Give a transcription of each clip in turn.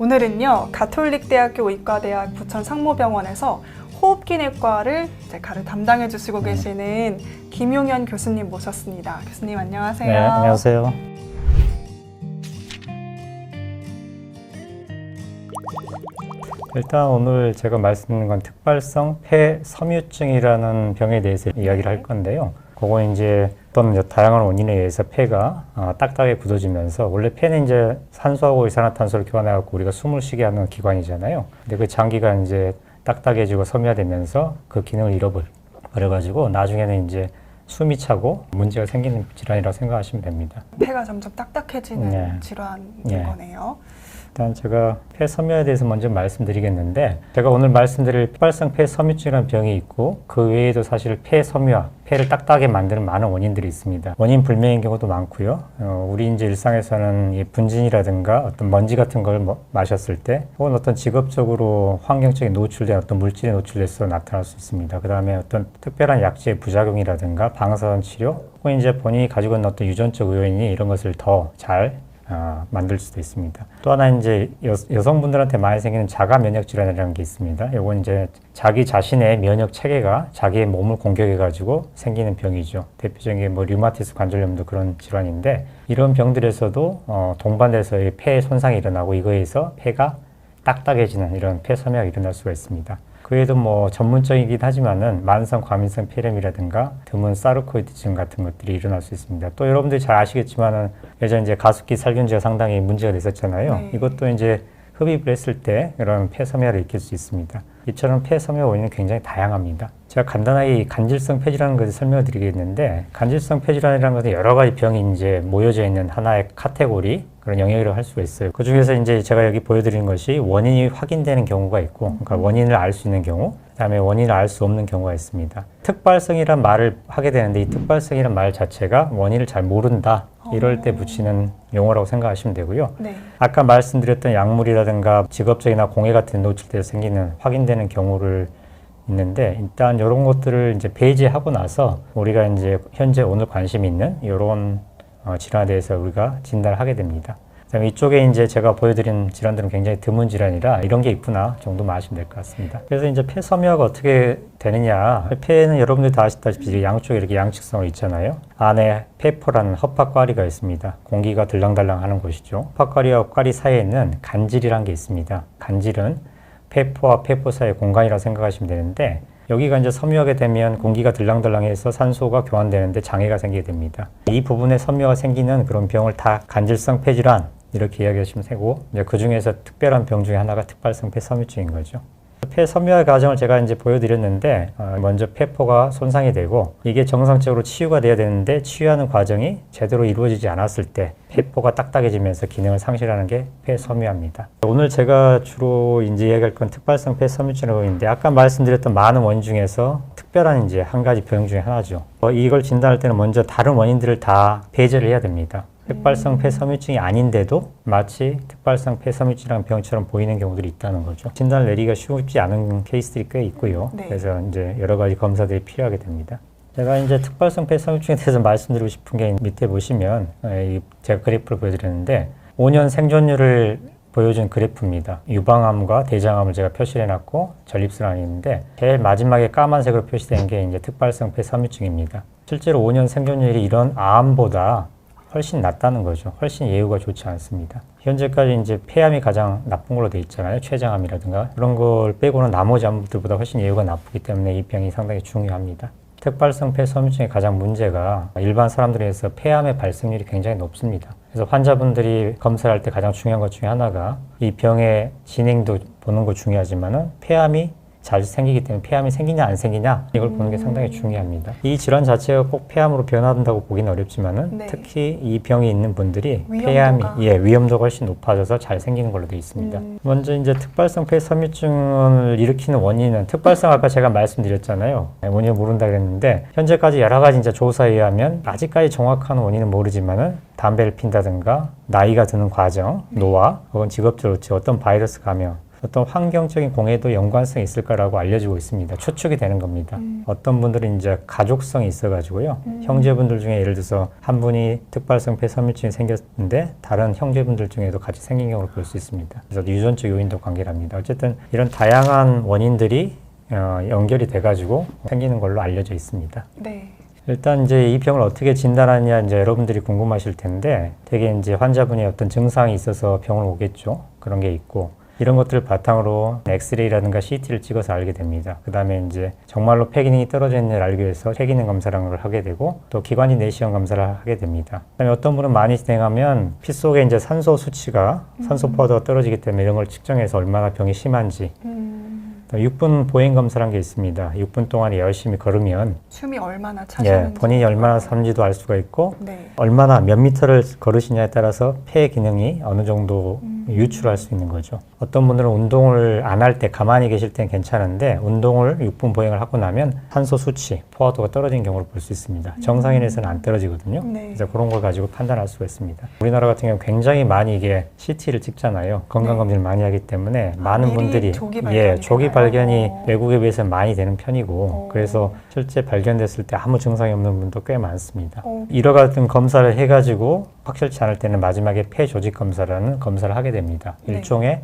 오늘은요, 가톨릭대학교 의과대학 부천상모병원에서 호흡기내과를 담당해 주시고 계시는 김용현 교수님 모셨습니다. 교수님 안녕하세요. 네, 안녕하세요. 일단 오늘 제가 말씀드리는 건 특발성 폐섬유증이라는 병에 대해서 이야기를 할 건데요. 그거 이제 어떤 다양한 원인에 의해서 폐가 딱딱하게 굳어지면서, 원래 폐는 이제 산소하고 이산화탄소를 교환해갖고 우리가 숨을 쉬게 하는 기관이잖아요. 근데 그 장기가 이제 딱딱해지고 섬유화되면서 그 기능을 잃어버려가지고 나중에는 이제 숨이 차고 문제가 생기는 질환이라고 생각하시면 됩니다. 폐가 점점 딱딱해지는 네. 질환인 거네요. 일단 제가 폐섬유에 대해서 먼저 말씀드리겠는데, 제가 오늘 말씀드릴 특발성 폐섬유증이라는 병이 있고, 그 외에도 사실 폐섬유화, 폐를 딱딱하게 만드는 많은 원인들이 있습니다. 원인 불명인 경우도 많고요. 우리 이제 일상에서는 이 분진이라든가 어떤 먼지 같은 걸 마셨을 때, 혹은 어떤 직업적으로 환경적인 노출된 어떤 물질에 노출돼서 나타날 수 있습니다. 그 다음에 어떤 특별한 약제의 부작용이라든가 방사선 치료, 혹은 이제 본인이 가지고 있는 어떤 유전적 요인이 이런 것을 더 잘 만들 수도 있습니다. 또 하나 이제 여성분들한테 많이 생기는 자가 면역 질환이라는 게 있습니다. 이건 이제 자기 자신의 면역 체계가 자기의 몸을 공격해가지고 생기는 병이죠. 대표적인 게 류마티스 관절염도 그런 질환인데, 이런 병들에서도 동반돼서 폐 손상이 일어나고 이거에 의해서 폐가 딱딱해지는 이런 폐섬유가 일어날 수가 있습니다. 그 외에도 전문적이긴 하지만은 만성 과민성 폐렴이라든가 드문 사르코이드증 같은 것들이 일어날 수 있습니다. 또 여러분들이 잘 아시겠지만은 예전 이제 가습기 살균제가 상당히 문제가 됐었잖아요. 네. 이것도 이제 흡입을 했을 때 이런 폐섬유화를 일으킬 수 있습니다. 이처럼 폐섬유화 원인은 굉장히 다양합니다. 제가 간단하게 간질성 폐질환 것을 설명을 드리겠는데, 간질성 폐질환이라는 것은 여러 가지 병이 이제 모여져 있는 하나의 카테고리, 그런 영역이라고 할 수가 있어요. 그 중에서 이제 제가 여기 보여드리는 것이 원인이 확인되는 경우가 있고, 그러니까 원인을 알 수 있는 경우, 그 다음에 원인을 알 수 없는 경우가 있습니다. 특발성이란 말을 하게 되는데, 이 특발성이란 말 자체가 원인을 잘 모른다, 이럴 때 붙이는 용어라고 생각하시면 되고요. 네. 아까 말씀드렸던 약물이라든가 직업적이나 공해 같은 노출돼서 생기는 확인되는 경우를 있는데, 일단 이런 것들을 이제 배제하고 나서 우리가 이제 현재 오늘 관심 있는 이런 질환에 대해서 우리가 진단을 하게 됩니다. 그다음에 이쪽에 이제 제가 보여드린 질환들은 굉장히 드문 질환이라 이런 게 있구나 정도만 아시면 될 것 같습니다. 그래서 이제 폐섬유화가 어떻게 되느냐. 폐는 여러분들 다 아시다시피 양쪽에 이렇게 양측성을 있잖아요. 안에 폐포라는 허파과리가 있습니다. 공기가 들랑달랑 하는 곳이죠. 허파과리와 꽈리 사이에는 간질이라는 게 있습니다. 간질은 폐포와 폐포 사이의 공간이라고 생각하시면 되는데, 여기가 이제 섬유하게 되면 공기가 들랑달랑해서 산소가 교환되는데 장애가 생기게 됩니다. 이 부분에 섬유가 생기는 그런 병을 다 간질성 폐질환 이렇게 이야기하시면 되고, 그 중에서 특별한 병 중에 하나가 특발성 폐섬유증인 거죠. 폐섬유화 과정을 제가 이제 보여드렸는데, 먼저 폐포가 손상이 되고 이게 정상적으로 치유가 돼야 되는데 치유하는 과정이 제대로 이루어지지 않았을 때 폐포가 딱딱해지면서 기능을 상실하는 게 폐섬유화입니다. 오늘 제가 주로 이제 이야기할 건 특발성 폐섬유증이라고 있는데, 아까 말씀드렸던 많은 원인 중에서 특별한 이제 한 가지 병 중에 하나죠. 이걸 진단할 때는 먼저 다른 원인들을 다 배제를 해야 됩니다. 특발성 폐섬유증이 아닌데도 마치 특발성 폐섬유증이라는 병처럼 보이는 경우들이 있다는 거죠. 진단을 내리기가 쉽지 않은 케이스들이 꽤 있고요. 네. 그래서 이제 여러 가지 검사들이 필요하게 됩니다. 제가 이제 특발성 폐섬유증에 대해서 말씀드리고 싶은 게 밑에 보시면 제가 그래프를 보여드렸는데 5년 생존율을 보여준 그래프입니다. 유방암과 대장암을 제가 표시를 해놨고 전립선암이 있는데, 제일 마지막에 까만색으로 표시된 게 이제 특발성 폐섬유증입니다. 실제로 5년 생존율이 이런 암보다 훨씬 낮다는 거죠. 훨씬 예후가 좋지 않습니다. 현재까지 이제 폐암이 가장 나쁜 걸로 돼 있잖아요. 췌장암이라든가 그런 걸 빼고는 나머지 암들보다 훨씬 예후가 나쁘기 때문에 이 병이 상당히 중요합니다. 특발성 폐섬유증의 가장 문제가 일반 사람들에 비해서 폐암의 발생률이 굉장히 높습니다. 그래서 환자분들이 검사를 할 때 가장 중요한 것 중에 하나가 이 병의 진행도 보는 거 중요하지만은 폐암이 자주 생기기 때문에 폐암이 생기냐 안 생기냐 이걸 보는 게 상당히 중요합니다. 이 질환 자체가 꼭 폐암으로 변화한다고 보기는 어렵지만은 네. 특히 이 병이 있는 분들이 위험도가. 위험도가 훨씬 높아져서 잘 생기는 걸로 되어 있습니다. 먼저 이제 특발성 폐섬유증을 일으키는 원인은, 특발성 아까 제가 말씀드렸잖아요. 원인을 모른다 그랬는데, 현재까지 여러 가지 이제 조사에 의하면 아직까지 정확한 원인은 모르지만은 담배를 핀다든가 나이가 드는 과정, 노화, 혹은 직업적으로 어떤 바이러스 감염, 어떤 환경적인 공해도 연관성이 있을까라고 알려지고 있습니다. 추측이 되는 겁니다. 어떤 분들은 이제 가족성이 있어가지고요. 형제분들 중에 예를 들어서 한 분이 특발성 폐섬유증이 생겼는데 다른 형제분들 중에도 같이 생긴 경우를 볼 수 있습니다. 그래서 유전적 요인도 관계랍니다. 어쨌든 이런 다양한 원인들이 연결이 돼가지고 생기는 걸로 알려져 있습니다. 네. 일단 이제 이 병을 어떻게 진단하느냐 이제 여러분들이 궁금하실 텐데 대개 이제 환자분이 어떤 증상이 있어서 병을 오겠죠. 그런 게 있고 이런 것들을 바탕으로 엑스레이라든가 CT를 찍어서 알게 됩니다. 그 다음에 이제 정말로 폐 기능이 떨어져 있는지를 알기 위해서 폐 기능 검사라는 걸 하게 되고 또 기관지 내시경 검사를 하게 됩니다. 그 다음에 어떤 분은 많이 진행하면 피 속에 이제 산소 수치가 산소 포화도가 떨어지기 때문에 이런 걸 측정해서 얼마나 병이 심한지 6분 보행 검사라는 게 있습니다. 6분 동안에 열심히 걸으면 숨이 얼마나 차시는지 본인이 얼마나 사는지도 알 수가 있고 네. 얼마나 몇 미터를 걸으시냐에 따라서 폐 기능이 어느 정도 유출할 수 있는 거죠. 어떤 분들은 운동을 안 할 때 가만히 계실 때는 괜찮은데 운동을 6분 보행을 하고 나면 산소 수치, 포화도가 떨어진 경우를 볼 수 있습니다. 정상인에서는 안 떨어지거든요. 네. 그래서 그런 걸 가지고 판단할 수가 있습니다. 우리나라 같은 경우 굉장히 많이 이게 CT를 찍잖아요. 건강검진을 많이 하기 때문에 많은 미리 분들이 조기 발견이 조기 되나요? 발견이 외국에 비해서 많이 되는 편이고 그래서 실제 발견됐을 때 아무 증상이 없는 분도 꽤 많습니다. 이와 같은 검사를 해가지고 확실치 않을 때는 마지막에 폐 조직 검사라는 검사를 하게 됩니다. 네. 일종의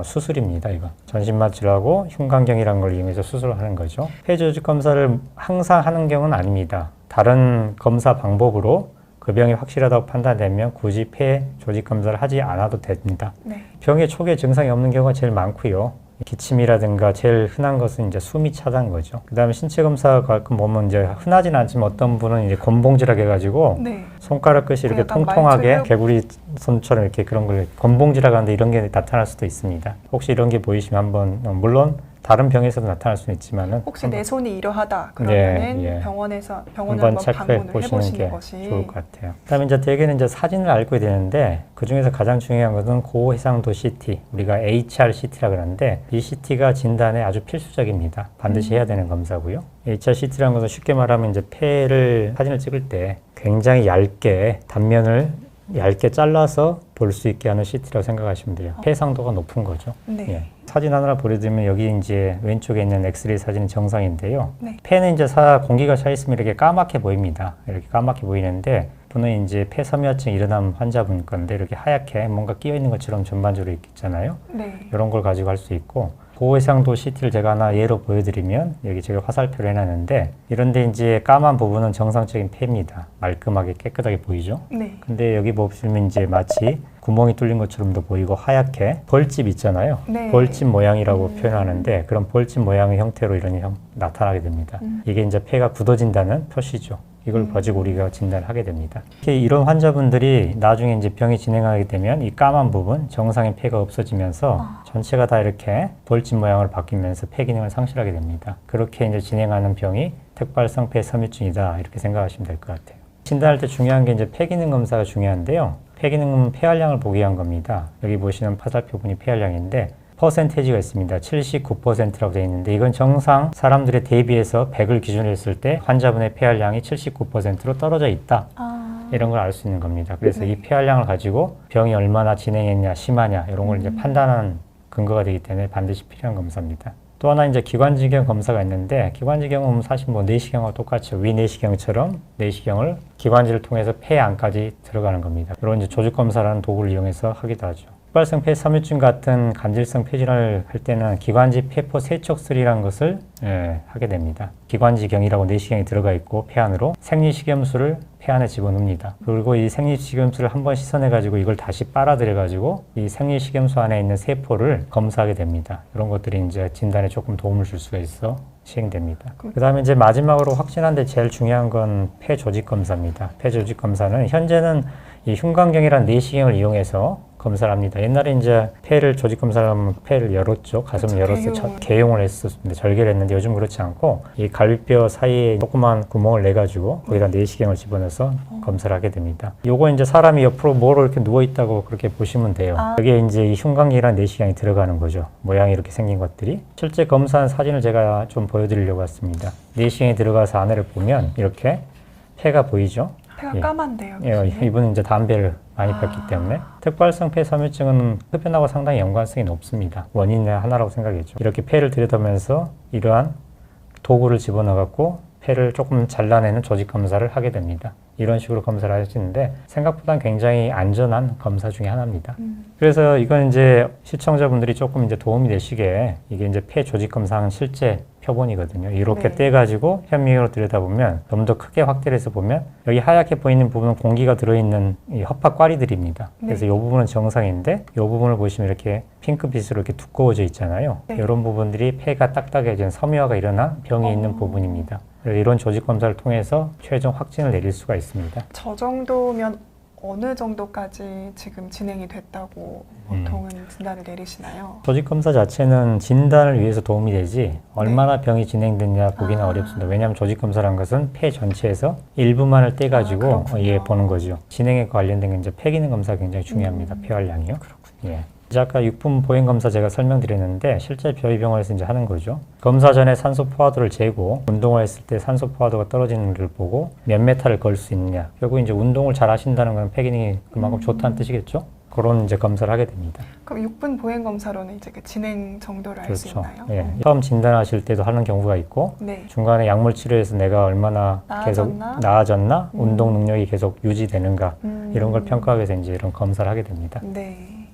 수술입니다. 이거 전신마취하고 흉곽경이라는 걸 이용해서 수술을 하는 거죠. 폐 조직 검사를 항상 하는 경우는 아닙니다. 다른 검사 방법으로 그 병이 확실하다고 판단되면 굳이 폐 조직 검사를 하지 않아도 됩니다. 네. 병의 초기에 증상이 없는 경우가 제일 많고요. 기침이라든가 제일 흔한 것은 이제 숨이 차다는 거죠. 그 다음에 신체 검사 가끔 보면 이제 흔하진 않지만 어떤 분은 이제 곤봉질하게 해가지고 네. 손가락 끝이 이렇게 약간 통통하게 말투를- 개구리 손처럼 이렇게 그런 걸 곤봉질하게 하는데 이런 게 나타날 수도 있습니다. 혹시 이런 게 보이시면 한번 물론 다른 병에서도 나타날 수는 있지만은 혹시 내 손이 이러하다 그러면은 예. 병원을 한번 한번 체크해 방문을 보시는 게 해보시는 것이 좋을 것 같아요. 그다음에 이제 대개는 이제 사진을 알고 되는데 그 중에서 가장 중요한 것은 고해상도 CT, 우리가 HRCT라 그러는데 이 CT가 진단에 아주 필수적입니다. 반드시 해야 되는 검사고요. HRCT라는 것은 쉽게 말하면 이제 폐를 사진을 찍을 때 굉장히 얇게 단면을 얇게 잘라서 볼 수 있게 하는 CT라고 생각하시면 돼요. 폐상도가 높은 거죠. 네. 예. 사진 하나 보여드리면 여기 이제 왼쪽에 있는 엑스레이 사진은 정상인데요. 네. 폐는 이제 공기가 차 있으면 이렇게 까맣게 보입니다. 이렇게 까맣게 보이는데 분은 이제 폐섬유화증 일어난 환자분 건데 이렇게 하얗게 뭔가 끼어 있는 것처럼 전반적으로 있잖아요. 네. 이런 걸 가지고 할 수 있고 고해상도 CT를 제가 하나 예로 보여드리면 여기 제가 화살표를 해놨는데 이런데 이제 까만 부분은 정상적인 폐입니다. 말끔하게 깨끗하게 보이죠. 네. 근데 여기 보시면 이제 마치 구멍이 뚫린 것처럼도 보이고 하얗게 벌집 있잖아요. 네. 벌집 모양이라고 표현하는데 그런 벌집 모양의 형태로 이런 나타나게 됩니다. 이게 이제 폐가 굳어진다는 표시죠. 이걸 가지고 우리가 진단을 하게 됩니다. 이런 환자분들이 나중에 이제 병이 진행하게 되면 이 까만 부분, 정상인 폐가 없어지면서 전체가 다 이렇게 벌집 모양으로 바뀌면서 폐 기능을 상실하게 됩니다. 그렇게 이제 진행하는 병이 특발성 폐섬유증이다 이렇게 생각하시면 될 것 같아요. 진단할 때 중요한 게 이제 폐 기능 검사가 중요한데요. 폐 기능은 폐활량을 보기 위한 겁니다. 여기 보시는 화살표분이 폐활량인데 퍼센테이지가 있습니다. 79%라고 되어 있는데 이건 정상 사람들에 대비해서 100을 기준으로 했을 때 환자분의 폐활량이 79%로 떨어져 있다. 이런 걸 알 수 있는 겁니다. 그래서 이 폐활량을 가지고 병이 얼마나 진행했냐, 심하냐 이런 걸 이제 판단하는 근거가 되기 때문에 반드시 필요한 검사입니다. 또 하나 이제 기관지경 검사가 있는데 기관지경은 사실 뭐 내시경과 똑같죠. 위내시경처럼 내시경을 기관지를 통해서 폐 안까지 들어가는 겁니다. 이런 이제 조직 검사라는 도구를 이용해서 하기도 하죠. 특발성 폐섬유증 같은 간질성 폐질환을 할 때는 기관지 폐포 세척술이라는 것을 하게 됩니다. 기관지경이라고 내시경이 들어가 있고 폐 안으로 생리식염수를 폐 안에 집어넣습니다. 그리고 이 생리식염수를 한번 씻어내가지고 이걸 다시 빨아들여가지고 이 생리식염수 안에 있는 세포를 검사하게 됩니다. 이런 것들이 이제 진단에 조금 도움을 줄 수가 있어 시행됩니다. 그 다음에 이제 마지막으로 확진한데 제일 중요한 건 폐 조직 검사입니다. 폐 조직 검사는 현재는 이 흉곽경이라는 내시경을 이용해서 검사를 합니다. 옛날에 이제 폐를 조직 검사를 하면 폐를 열었죠. 가슴을 열었을 때 개용을 했었는데 절개를 했는데 요즘 그렇지 않고 이 갈비뼈 사이에 조그만 구멍을 내 가지고 거기다 내시경을 집어넣어서 검사를 하게 됩니다. 요거 이제 사람이 옆으로 뭐로 이렇게 누워 있다고 그렇게 보시면 돼요. 여기에 이제 이 흉곽경이라는 내시경이 들어가는 거죠. 모양이 이렇게 생긴 것들이. 실제 검사한 사진을 제가 좀 보여드리려고 왔습니다. 내시경이 들어가서 안에를 보면 이렇게 폐가 보이죠. 폐가 까만데요. 예, 이분은 이제 담배를 많이 폈기 때문에 특발성 폐섬유증은 흡연하고 상당히 연관성이 높습니다. 원인의 하나라고 생각했죠. 이렇게 폐를 들여다보면서 이러한 도구를 집어넣어갖고 폐를 조금 잘라내는 조직 검사를 하게 됩니다. 이런 식으로 검사를 하시는데 생각보다 굉장히 안전한 검사 중에 하나입니다. 그래서 이건 이제 시청자분들이 조금 이제 도움이 되시게 이게 이제 폐 조직 검사한 실제 표본이거든요. 이렇게 네. 떼가지고 현미경으로 들여다보면 좀 더 크게 확대를 해서 보면 여기 하얗게 보이는 부분은 공기가 들어있는 이 허파꽈리들입니다. 네. 그래서 이 부분은 정상인데 이 부분을 보시면 이렇게 핑크빛으로 이렇게 두꺼워져 있잖아요. 네. 이런 부분들이 폐가 딱딱해진 섬유화가 일어난 병이 있는 부분입니다. 그래서 이런 조직 검사를 통해서 최종 확진을 내릴 수가 있습니다. 저 정도면 어느 정도까지 지금 진행이 됐다고 보통은 진단을 내리시나요? 조직 검사 자체는 진단을 위해서 도움이 되지 얼마나 병이 진행됐냐 보기는 어렵습니다. 왜냐하면 조직 검사라는 것은 폐 전체에서 일부만을 떼가지고 그렇군요. 보는 거죠. 진행에 관련된 게 이제 폐 기능 검사가 굉장히 중요합니다. 폐활량이요. 예. 이제 아까 육분 보행 검사 제가 설명드렸는데 실제 저희 병원에서 이제 하는 거죠. 검사 전에 산소 포화도를 재고 운동을 했을 때 산소 포화도가 떨어지는 걸 보고 몇 메타를 걸 수 있느냐. 결국 이제 운동을 잘 하신다는 건 폐 기능이 그만큼 좋다는 뜻이겠죠. 그런 이제 검사를 하게 됩니다. 그럼 6분 보행 검사로는 이제 그 진행 정도를 알 수 그렇죠. 있나요? 예. 처음 진단하실 때도 하는 경우가 있고 네. 중간에 약물 치료에서 내가 얼마나 계속 나아졌나, 운동 능력이 계속 유지되는가 이런 걸 평가하기 위해서 이제 이런 검사를 하게 됩니다. 네.